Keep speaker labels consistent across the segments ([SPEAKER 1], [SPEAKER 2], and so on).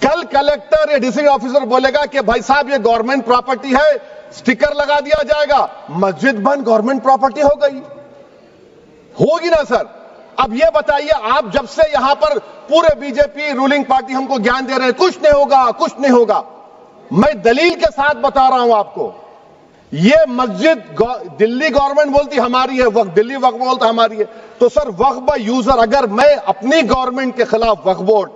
[SPEAKER 1] کل کلیکٹر یا district officer بولے گا کہ بھائی صاحب یہ گورنمنٹ پراپرٹی ہے, سٹیکر لگا دیا جائے گا, مسجد بند گورنمنٹ پراپرٹی ہو گئی, ہوگی نا سر؟ اب یہ بتائیے, آپ جب سے یہاں پر پورے بی جے پی رولنگ پارٹی ہم کو گیان دے رہے ہیں کچھ نہیں ہوگا, کچھ نہیں ہوگا. میں دلیل کے ساتھ بتا رہا ہوں آپ کو, یہ مسجد دلی گورنمنٹ بولتی ہماری ہے, وقف دلی وقف بولتا ہماری ہے, تو سر وقف بائی یوزر, اگر میں اپنی گورنمنٹ کے خلاف وقف بورڈ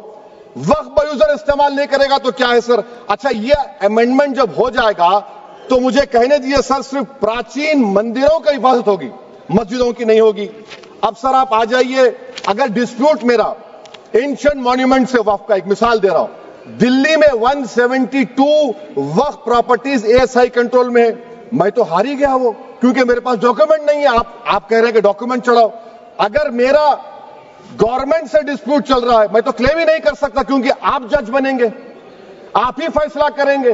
[SPEAKER 1] وقف بائی یوزر استعمال نہیں کرے گا تو کیا ہے سر؟ اچھا یہ امینڈمنٹ جب ہو جائے گا تو مجھے کہنے دیجیے سر, صرف پراچین مندروں کی حفاظت ہوگی, مسجدوں کی نہیں ہوگی. اب سر آپ آ جائیے, اگر ڈسپیوٹ میرا اینشنٹ مانیومنٹ سے وقف کا, ایک مثال دے رہا ہوں, دلی میں 172 وقف پراپرٹیز ASI کنٹرول میں ہے, میں تو ہار ہی گیا وہ, کیونکہ میرے پاس ڈاکومنٹ نہیں ہے. آپ کہہ رہے ہیں کہ ڈاکومنٹ چڑھاؤ, اگر میرا گورنمنٹ سے ڈسپیوٹ چل رہا ہے میں تو کلیم ہی نہیں کر سکتا, کیونکہ آپ جج بنیں گے, آپ ہی فیصلہ کریں گے,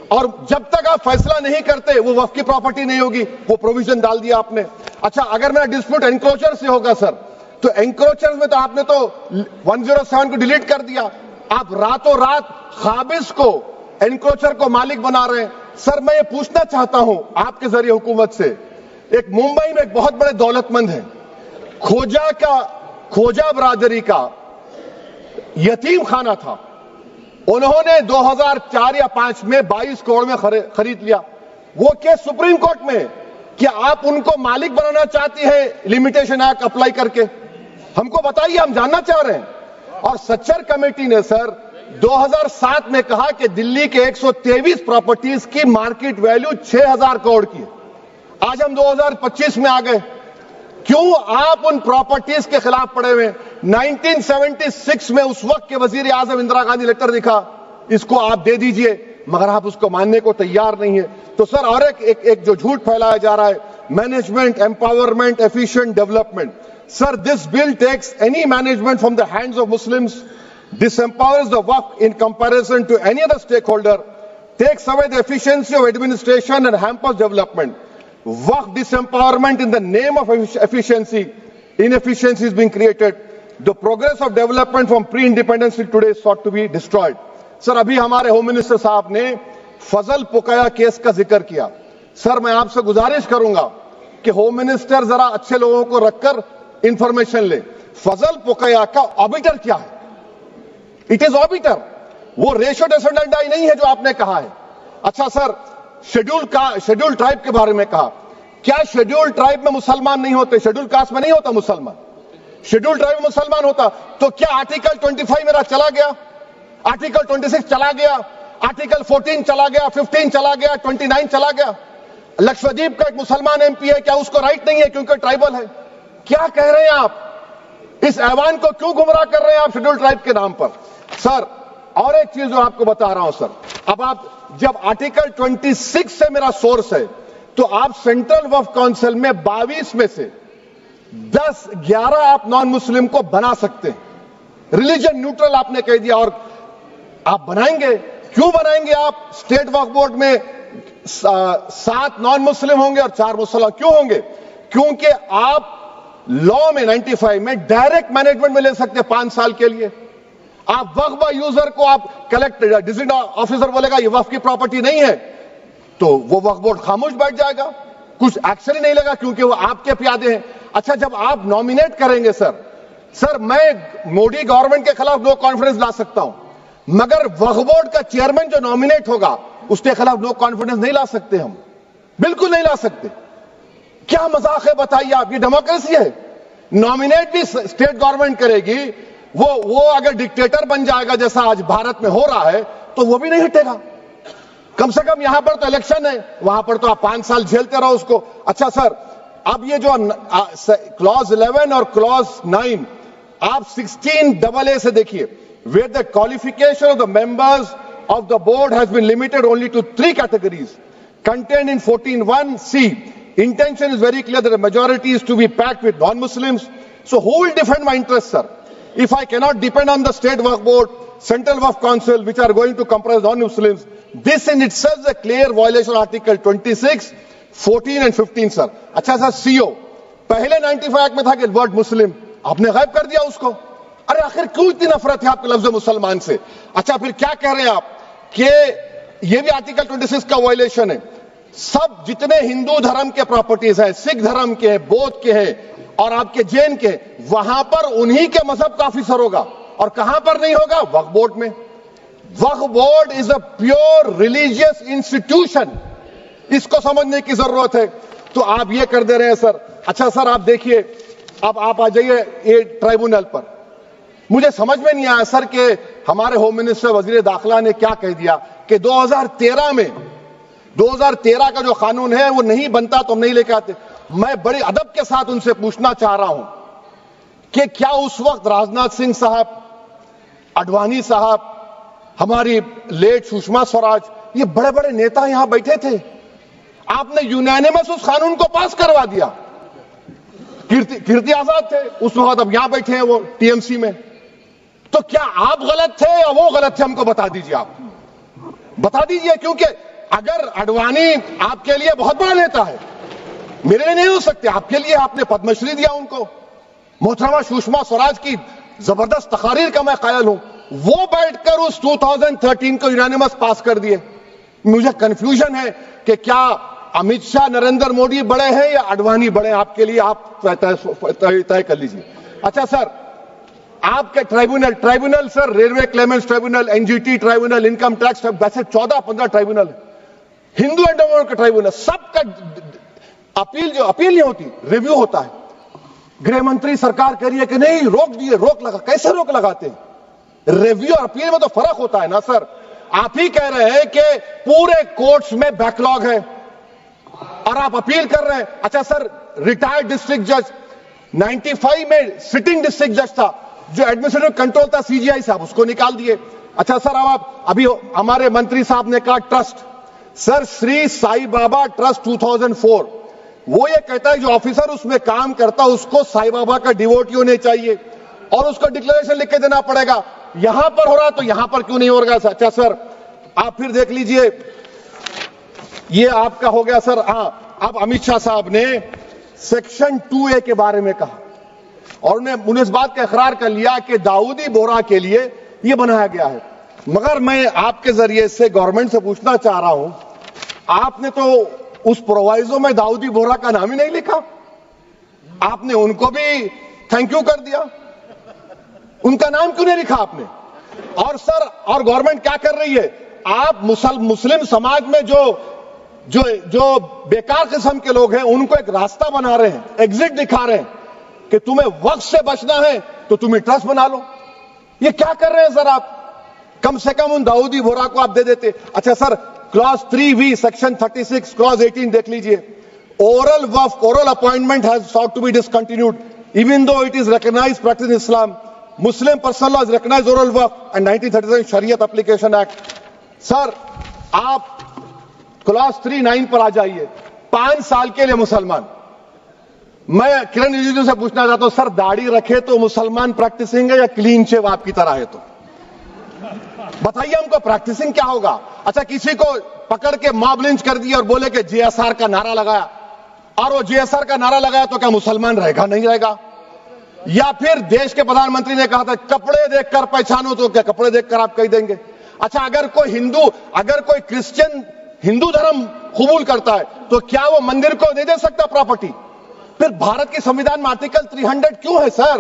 [SPEAKER 1] اور جب تک آپ فیصلہ نہیں کرتے وہ وقف کی پراپرٹی نہیں ہوگی. وہ پروویژن ڈال دیا آپ نے. اچھا اگر میرا ڈسپیوٹ انکروچر سے ہوگا سر, تو انکروچر میں تو آپ نے تو 107 کو ڈیلیٹ کر دیا, آپ راتوں رات قابض کو انکروچر کو مالک بنا رہے ہیں. سر میں یہ پوچھنا چاہتا ہوں آپ کے ذریعے حکومت سے, ایک ممبئی میں ایک بہت بڑے دولت مند ہیں, کھوجا برادری کا یتیم خانہ تھا, انہوں نے 2004 یا 2005 میں 22 کروڑ میں خرید لیا. وہ کیس سپریم کورٹ میں کہ آپ ان کو مالک بنانا چاہتی ہیں لمیٹیشن ایکٹ اپلائی کر کے, ہم کو بتائیے, ہم جاننا چاہ رہے ہیں. اور سچر کمیٹی نے سر 2007 میں کہا کہ دلی کے 123 پراپرٹیز کی مارکیٹ ویلیو 6000 کروڑ کی ہے. آج ہم 2025 میں آ گئے, کیوں آپ ان پراپرٹیز کے خلاف پڑے ہوئے؟ 1976 میں اس وقت کے وزیر اعظم اندرا گاندھی لیٹر لکھا, اس کو آپ دے دیجئے, مگر آپ اس کو ماننے کو تیار نہیں ہے. تو سر اور ایک جو جھوٹ پھیلایا جا رہا ہے, management empowerment efficient development. Sir this bill takes any management from the hands of Muslims, disempowers the waqf in comparison to any other stakeholder, takes away the efficiency of administration and hampers development. Waqf disempowerment in the name of efficiency, inefficiency is being created. The progress of development from pre-independence till today is sought to be destroyed. سر ابھی ہمارے home minister صاحب نے فضل پوکایا case کا ذکر کیا. سر میں آپ سے گزارش کروں گا کہ ہوم منسٹر ذرا اچھے لوگوں کو رکھ کر انفارمیشن لے. فضل پوکایا کا آبیٹر کیا ہے؟ اٹ از آبیٹر, وہ ریشو ڈیسنڈنٹ نہیں ہے جو آپ نے کہا ہے. اچھا سر شیڈول ٹرائب کے بارے میں کہا, کیا شیڈول ٹرائب میں مسلمان نہیں ہوتے؟ شیڈول کاسٹ میں نہیں ہوتا مسلمان, شیڈول ٹرائب میں مسلمان ہوتا. تو کیا آرٹیکل 25 میرا چلا گیا, آرٹیکل 26 چلا گیا, آرٹیکل 14 چلا گیا, 15 چلا گیا, 29 چلا گیا؟ لکشدیپ کا ایک مسلمان ایم پی ہے, کیا اس کو رائٹ نہیں ہے کیونکہ ٹرائبل ہے؟ کیا کہہ رہے ہیں آپ؟ اس ایوان کو کیوں گمراہ کر رہے ہیں آپ شیڈول ٹرائب کے نام پر؟ سر اور ایک چیز جو آپ کو بتا رہا ہوں سر, اب آپ جب آرٹیکل 26 سے میرا سورس ہے تو آپ سینٹرل وقف کونسل میں 22 میں سے 11 آپ نان مسلم کو بنا سکتے ہیں. ریلیجن نیوٹرل آپ نے کہہ دیا, اور آپ بنائیں گے. کیوں بنائیں گے آپ؟ اسٹیٹ وقف بورڈ میں 7 نان مسلم ہوں گے اور 4 مسلمان. کیوں ہوں گے؟ کیونکہ آپ لا میں 95 میں ڈائریکٹ مینجمنٹ میں لے سکتے 5 سال کے لیے. آپ وقف بائی یوزر کو آپ کلیکٹر ڈسٹرکٹ آفیسر بولے گا یہ وقف کی پراپرٹی نہیں ہے, تو وہ وقف بورڈ خاموش بیٹھ جائے گا, کچھ ایکشن ہی نہیں لگا, کیونکہ وہ آپ کے پیادے ہیں. اچھا جب آپ نامینیٹ کریں گے سر میں مودی گورنمنٹ کے خلاف نو کانفیڈنس لا سکتا ہوں, مگر وقف بورڈ کا چیئرمین جو نامینیٹ ہوگا اس کے خلاف نو کانفیڈنس نہیں لا سکتے, ہم بالکل نہیں لا سکتے. کیا مذاق ہے بتائیے آپ؟ یہ ڈیموکریسی ہے. نامینیٹ بھی اسٹیٹ گورنمنٹ کرے گی, وہ اگر ڈکٹیٹر بن جائے گا جیسا آج بھارت میں ہو رہا ہے تو وہ بھی نہیں ہٹے گا. کم سے کم یہاں پر تو الیکشن ہے, وہاں پر تو آپ 5 سال جھیلتے رہو اس کو. اچھا سر اب یہ جو کلوز 11 اور کلوز 9 آپ 16AA سے دیکھیے, where the qualification of the members of the board has been limited only to 3 categories contained in 14(1)(c). Intention is very clear that the majority is to be packed with non-Muslims. So who will defend my interests, sir? If I cannot depend on the state waqf board, central waqf council, which are going to comprise non-Muslims, this in itself is a clear violation of Article 26, 14 and 15, sir. اچھا سر CO پہلے 95 act میں تھا کہ word مسلم, آپ نے غائب کر دیا اس کو. ارے آخر کیوں اتنی نفرت ہے آپ کے لفظ مسلمان سے؟ اچھا پھر کیا کہہ رہے ہیں آپ کہ یہ بھی آرٹیکل 26 کا وائلیشن ہے. سب جتنے ہندو دھرم کے پراپرٹیز ہیں، سکھ دھرم کے ہیں، بودھ کے ہیں اور آپ کے جین کے، وہاں پر انہی کے مذہب کا آفیسر ہوگا. اور کہاں پر نہیں ہوگا؟ وقف بورڈ میں. وقف board is a pure religious institution. اس کو سمجھنے کی ضرورت ہے. تو آپ یہ کر دے رہے ہیں سر. اچھا سر آپ دیکھیے، اب آپ آ جائیے یہ ٹرائبونل پر. مجھے سمجھ میں نہیں آیا سر کہ ہمارے ہوم منسٹر وزیر داخلہ نے کیا کہہ دیا کہ 2013 کا جو قانون ہے وہ نہیں بنتا تو ہم نہیں لے کے آتے. میں بڑے ادب کے ساتھ ان سے پوچھنا چاہ رہا ہوں کہ کیا اس وقت راجناتھ سنگھ صاحب، اڈوانی صاحب، ہماری لیٹ سشما سوراج، یہ بڑے بڑے نیتا یہاں بیٹھے تھے؟ آپ نے یونینیمس اس قانون کو پاس کروا دیا. کیرتی آزاد تھے اس وقت، اب یہاں بیٹھے ہیں وہ ٹی ایم سی میں. تو کیا آپ غلط تھے یا وہ غلط تھے؟ ہم کو بتا دیجیے. آپ بتا دیجیے، کیونکہ اگر اڈوانی آپ کے لیے بہت بڑا نیتا ہے، میرے لیے نہیں ہو سکتے، آپ کے لیے آپ نے پدم شری دیا ان کو. محترمہ سشما سوراج کی زبردست تقاریر کا میں قائل ہوں. وہ بیٹھ کر اس 2013 کو یونینیمس پاس کر دیے. مجھے کنفیوژن ہے کہ کیا امت شاہ، نریندر مودی بڑے ہیں یا اڈوانی بڑے ہیں؟ آپ کے لیے آپ طے کر لیجیے. اچھا سر، آپ کے tribunal sir, railway claimants tribunal, N G T tribunal, income tax, ویسے 14-15 ٹرائبونل ہے. ہندو اینڈ کا ٹرائبونل، سب کا اپیل نہیں ہوتی، ریویو ہوتا ہے. گرہ منتری سرکار کہہ رہی ہے کہ نہیں روک دیے، روک لگا. کیسے روک لگاتے ہیں؟ ریویو اور اپیل میں تو فرق ہوتا ہے نا سر. آپ ہی کہہ رہے ہیں کہ پورے کورٹس میں بیک لاگ ہے اور آپ اپیل کر رہے ہیں. اچھا سر، ریٹائرڈ ڈسٹرکٹ جج 95 میں سٹنگ ڈسٹرکٹ جج تھا، جو ایڈمنسٹریٹو کنٹرول تھا سی جی آئی صاحب، اس کو نکال دیے. اچھا سر، اب آپ ابھی ہمارے منتری صاحب نے کہا ٹرسٹ، سر شری سائی بابا ٹرسٹ 2004، وہ یہ کہتا ہے جو آفیسر اس میں کام کرتا اس کو سائی بابا کا ڈیووٹی ہونے چاہیے اور اس کو ڈکلیریشن لکھ کے دینا پڑے گا. یہاں پر ہو رہا تو یہاں پر کیوں نہیں ہو رہا؟ اچھا سر، آپ پھر دیکھ لیجئے، یہ آپ کا ہو گیا سر. ہاں، اب امت شاہ صاحب نے سیکشن 2A کے بارے میں کہا اور انہیں اس بات کا اقرار کر لیا کہ داؤدی بورہ کے لیے یہ بنایا گیا ہے. مگر میں آپ کے ذریعے سے گورنمنٹ سے پوچھنا چاہ رہا ہوں، آپ نے تو اس پرووائزو میں داؤدی بورہ کا نام ہی نہیں لکھا. آپ نے ان کو بھی تھینک یو کر دیا، ان کا نام کیوں نہیں لکھا آپ نے؟ اور سر، اور گورنمنٹ کیا کر رہی ہے؟ آپ مسلم سماج میں جو بیکار قسم کے لوگ ہیں ان کو ایک راستہ بنا رہے ہیں، ایگزٹ دکھا رہے ہیں کہ تمہیں وقت سے بچنا ہے تو تمہیں ٹرسٹ بنا لو. یہ کیا کر رہے ہیں سر آپ؟ کم سے کم ان داؤدی بورہ کو آپ دے دیتے. اچھا سر، کلاس 3V سیکشن 36 کلاس 18 دیکھ لیجئے. Oral وقف، oral appointment has sought to be discontinued even though it is recognized practice in Islam. Muslim personal law has recognized oral وقف and 1937 Shariat Application Act. سر آپ کلاس 3-9 پر آ جائیے. 5 سال کے لیے مسلمان. میں کرن رجیجو سے پوچھنا چاہتا ہوں، سر داڑھی رکھے تو مسلمان پریکٹسنگ ہے یا کلین شیو آپ کی طرح ہے؟ تو بتائیے ہم کو پریکٹسنگ کیا ہوگا؟ اچھا، کسی کو پکڑ کے ماب لنچ کر دیا اور بولے کہ جے ایس آر کا نعرہ لگایا، اور وہ جے ایس آر کا نعرہ لگایا تو کیا مسلمان رہے گا؟ نہیں رہے گا. یا پھر دیش کے پردھان منتری نے کہا تھا کپڑے دیکھ کر پہچانو، تو کیا کپڑے دیکھ کر آپ کہہ دیں گے؟ اچھا، اگر کوئی کرسچن ہندو دھرم قبول کرتا ہے تو کیا وہ مندر کو نہیں دے سکتا پراپرٹی؟ پھر بھارت کی سمویدھان میں آرٹیکل 300 کیوں ہے سر؟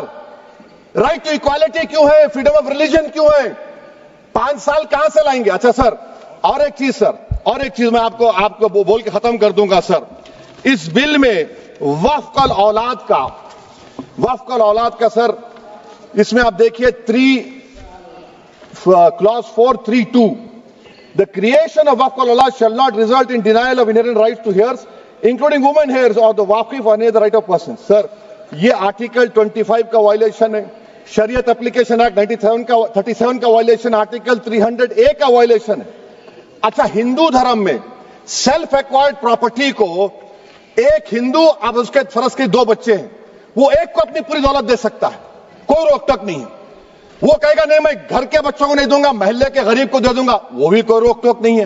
[SPEAKER 1] رائٹ ٹو ایکوالٹی کیوں ہے؟ فریڈم آف ریلیجن کیوں ہے؟ 5 سال کہاں سے لائیں گے؟ اچھا سر، اور ایک چیز میں آپ کو بول کے ختم کر دوں گا سر. اس بل میں وقف الاولاد کا سر، اس میں آپ دیکھیے clause 432، the creation of waqf al-aulad shall not result in denial of inherent rights to heirs including women heirs or the waqif or any other right of person. سر یہ آرٹیکل 25 کا وائلیشن ہے، شریعت اپلیکیشن ایکٹ 37 کا violation, article 300A کا violation ہے. اچھا، ہندو دھرم میں سیلف ایکوائرڈ پراپرٹی کو ایک ہندو، اب اس کے فرض کے 2 بچے ہیں، وہ ایک کو اپنی پوری دولت دے سکتا ہے، کوئی روک ٹوک نہیں ہے. وہ کہے گا نہیں میں گھر کے بچوں کو نہیں دوں گا، محلے کے غریب کو دے دوں گا، وہ بھی کوئی روک ٹوک نہیں ہے.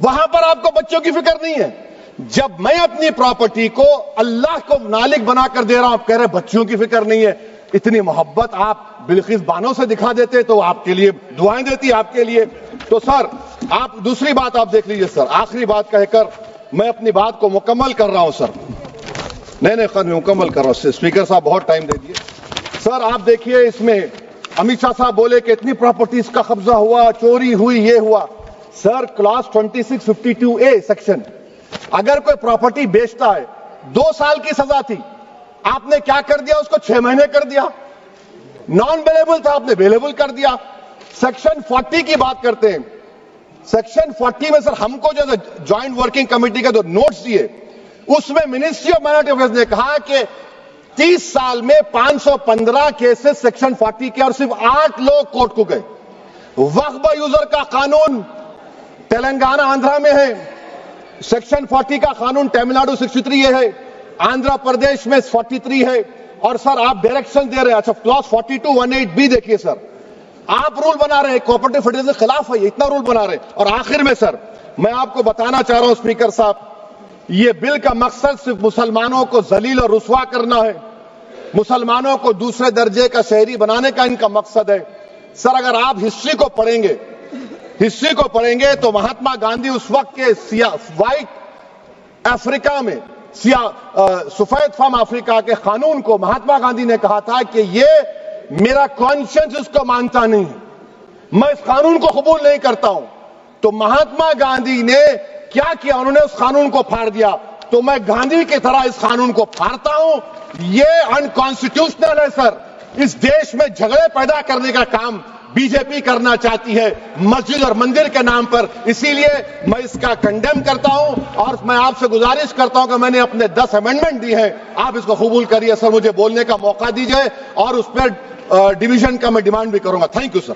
[SPEAKER 1] وہاں پر آپ کو بچوں کی فکر نہیں ہے. جب میں اپنی پراپرٹی کو اللہ کو مالک بنا کر دے رہا ہوں، آپ کہہ رہے بچوں کی فکر نہیں ہے، اتنی محبت آپ بلقیس بانو سے دکھا دیتے تو آپ کے لیے دعائیں دیتی آپ کے لیے. تو سر آپ دوسری بات آپ دیکھ لیجئے سر, آخری بات کہہ کر میں اپنی بات کو مکمل کر رہا ہوں سر. نہیں مکمل کر رہا ہوں. اسپیکر صاحب بہت ٹائم دے دیے. سر آپ دیکھیے اس میں امت شاہ صاحب بولے کہ اتنی پراپرٹیز کا قبضہ ہوا, چوری ہوئی, یہ ہوا. سر کلاس 2652A سیکشن, اگر کوئی پراپرٹی بیچتا ہے 2 سال کی سزا تھی, آپ نے کیا کر دیا, اس کو 6 مہینے کر دیا. نان بیلیبل تھا, آپ نے بیلیبل کر دیا. سیکشن 40 کی بات کرتے ہیں. سیکشن 40 میں سر ہم کو جو جوائنٹ ورکنگ کمیٹی کا جو نوٹس دیے, اس میں منسٹری آف مائنورٹی افیئرز نے کہا کہ 30 سال میں 515 کیسز سیکشن 40 کے, اور صرف 8 لوگ کورٹ کو گئے. وقف یوزر کا قانون تلنگانہ آندھرا میں ہے, سیکشن 40 کا قانون تمل ناڈو 63 ہے, آندھرا پردیش میں 43 ہے. اور سر آپ ڈائریکشن دے رہے ہیں. اچھا کلاس 4218B دیکھیے سر, آپ رول بنا رہے ہیں کوآپریٹو فیڈرلزم کے خلاف ہے, اتنا رول بنا رہے ہیں. اور آخر میں سر میں آپ کو بتانا چاہ رہا ہوں اسپیکر صاحب, یہ بل کا مقصد صرف مسلمانوں کو ذلیل اور رسوا کرنا ہے, مسلمانوں کو دوسرے درجے کا شہری بنانے کا ان کا مقصد ہے. سر اگر آپ ہسٹری کو پڑھیں گے تو مہاتما گاندھی اس وقت کے وائٹ افریقہ میں سفید فام افریقہ کے قانون کو مہاتما گاندھی نے کہا تھا کہ یہ میرا کانشنس اس کو مانتا نہیں ہے, میں اس قانون کو قبول نہیں کرتا ہوں. تو مہاتما گاندھی نے کیا کیا, انہوں نے اس قانون کو پھاڑ دیا. تو میں گاندھی کی طرح اس قانون کو پھاڑتا ہوں. یہ انکانسٹیٹیوشنل ہے سر. اس دیش میں جھگڑے پیدا کرنے کا کام بی جے پی کرنا چاہتی ہے مسجد اور مندر کے نام پر. اسی لیے میں اس کا کنڈیم کرتا ہوں, اور میں آپ سے گزارش کرتا ہوں کہ میں نے اپنے 10 امینڈمنٹ دی ہیں, آپ اس کو قبول کریے. سر مجھے بولنے کا موقع دیجیے, اور اس پر ڈویژن کا میں ڈیمانڈ بھی کروں گا. Thank you sir.